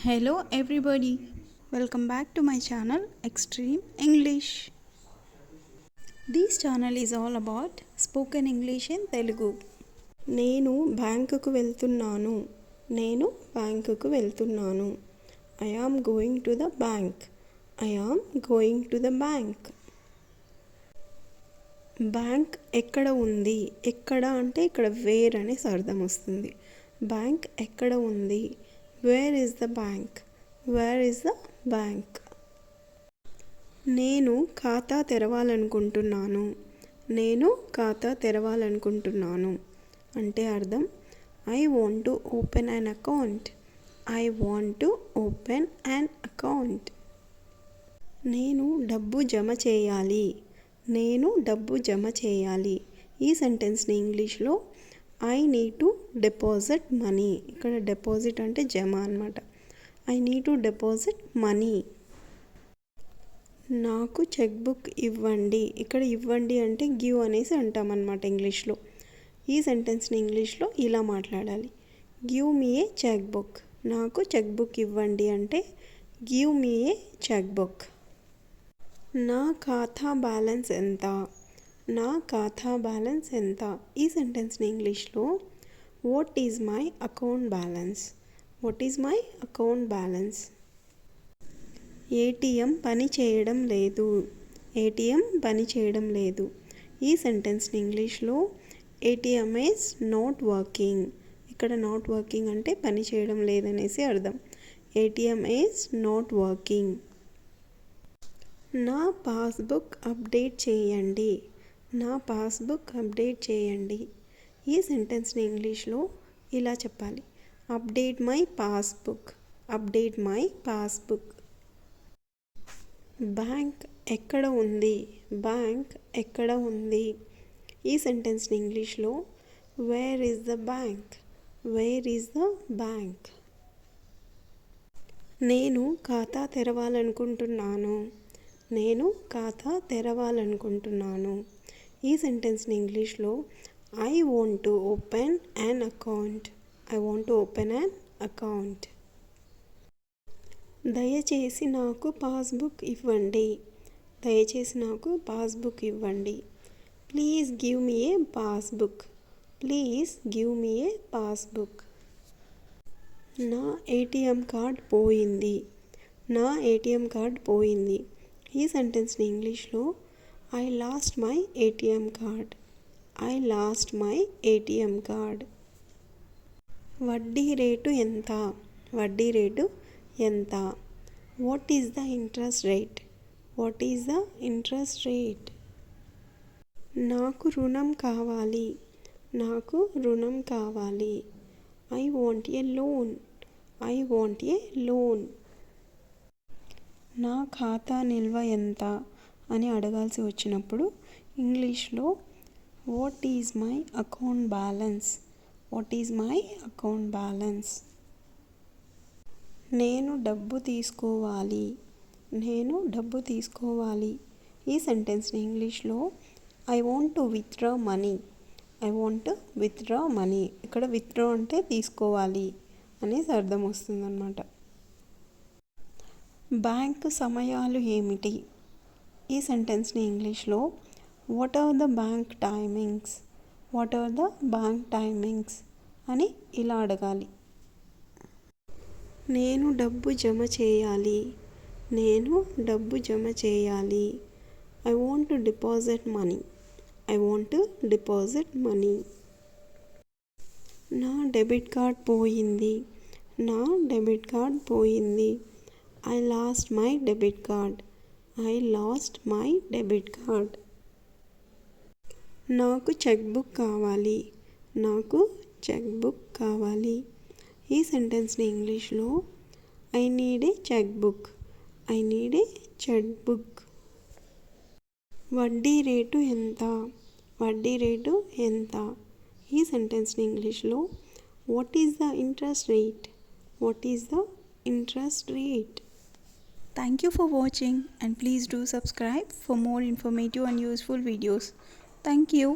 Hello everybody, welcome back to my channel Extreme English. This channel is all about spoken English in Telugu. నేను బ్యాంకుకు వెళ్తున్నాను. నేను బ్యాంకుకు వెళ్తున్నాను. I am going to the bank. I am going to the bank. Bank ఎక్కడ ఉంది? ఎక్కడ అంటే ఇక్కడ వేర్ అనేసి అర్థం వస్తుంది. బ్యాంక్ ఎక్కడ ఉంది? Where is the bank? Where is the bank? నేను ఖాతా తెరవాలనుకుంటున్నాను. నేను ఖాతా తెరవాలనుకుంటున్నాను అంటే అర్థం I want to open an account. I want to open an account. నేను డబ్బు జమ చేయాలి. నేను డబ్బు జమ చేయాలి. ఈ సెంటెన్స్ని ఇంగ్లీష్లో I need to deposit money. ఇక్కడ డిపాజిట్ అంటే జమ అనమాట. I need to deposit money. నాకు చెక్ బుక్ ఇవ్వండి. ఇక్కడ ఇవ్వండి అంటే గివ్ అనేసి అంటామన్నమాట ఇంగ్లీష్లో. ఈ సెంటెన్స్ని ఇంగ్లీష్లో ఇలా మాట్లాడాలి. గివ్ మీ ఏ చెక్ బుక్. నాకు చెక్ బుక్ ఇవ్వండి అంటే గివ్ మీ ఏ చెక్ బుక్. నా ఖాతా బ్యాలెన్స్ ఎంత? నా ఖాతా బ్యాలెన్స్ ఎంత? ఈ సెంటెన్స్ని ఇంగ్లీష్లో what is my account balance. What is my account balance. ATM పని చేయడం లేదు. ఏటీఎం పని చేయడం లేదు. ఈ సెంటెన్స్ని ఇంగ్లీష్లో ఏటీఎం ఈజ్ నాట్ వర్కింగ్. ఇక్కడ నాట్ వర్కింగ్ అంటే పని చేయడం లేదనేసి అర్థం. ATM is not working. నా పాస్బుక్ అప్డేట్ చేయండి. నా పాస్బుక్ అప్డేట్ చేయండి. ఈ సెంటెన్స్ని ఇంగ్లీష్లో ఇలా చెప్పాలి. Update my passbook. Update my passbook. Bank ఎక్కడ ఉంది? బ్యాంక్ ఎక్కడ ఉంది? ఈ సెంటెన్స్ని ఇంగ్లీష్లో where is the bank. Where is the bank. నేను ఖాతా తెరవాలనుకుంటున్నాను. నేను ఖాతా తెరవాలనుకుంటున్నాను. ఈ సెంటెన్స్ని ఇంగ్లీష్లో I want to open an account. I want to open an account. దయచేసి నాకు పాస్బుక్ ఇవ్వండి. దయచేసి నాకు పాస్బుక్ ఇవ్వండి. Please give me A passbook. Please give me A passbook. నా ఏటీఎం కార్డ్ పోయింది. నా ఏటీఎం కార్డ్ పోయింది. ఈ సెంటెన్స్ని ఇంగ్లీష్లో I lost my ATM card. I lost my ATM card. వడ్డీ రేటు ఎంత? వడ్డీ రేటు ఎంత? What is the interest rate? What is the interest rate? నాకు రుణం కావాలి. నాకు రుణం కావాలి. I want a loan. I want a loan. నా ఖాతా నిల్వ ఎంత అని అడగాల్సి వచ్చినప్పుడు ఇంగ్లీష్లో what is my account balance. What is my account balance. నేను డబ్బు తీసుకోవాలి. నేను డబ్బు తీసుకోవాలి. ఈ సెంటెన్స్ని ఇంగ్లీష్లో I want to withdraw money. I want to withdraw money. ఇక్కడ విత్డ్రా అంటే తీసుకోవాలి అనేసి అర్థం వస్తుందన్నమాట. బ్యాంక్ సమయాలు ఏమిటి? ఈ సెంటెన్స్ని ఇంగ్లీష్లో what are the bank timings. What are the bank timings అని ఇలా అడగాలి. నేను డబ్బు జమ చేయాలి. నేను డబ్బు జమ చేయాలి. I want to deposit money. I want to deposit money. నా డెబిట్ కార్డ్ పోయింది. నా డెబిట్ కార్డ్ పోయింది. I lost my debit card. I lost my debit card. నాకు చెక్ బుక్ కావాలి. నాకు చెక్ బుక్ కావాలి. ఈ సెంటెన్స్ని ఇంగ్లీష్లో I need a cheque book. I need a cheque book. వడ్డీ రేటు ఎంత? వడ్డీ రేటు ఎంత? ఈ సెంటెన్స్ని ఇంగ్లీష్లో what is the interest rate. What is the interest rate? Thank you for watching and please do subscribe for more informative and useful videos. Thank you.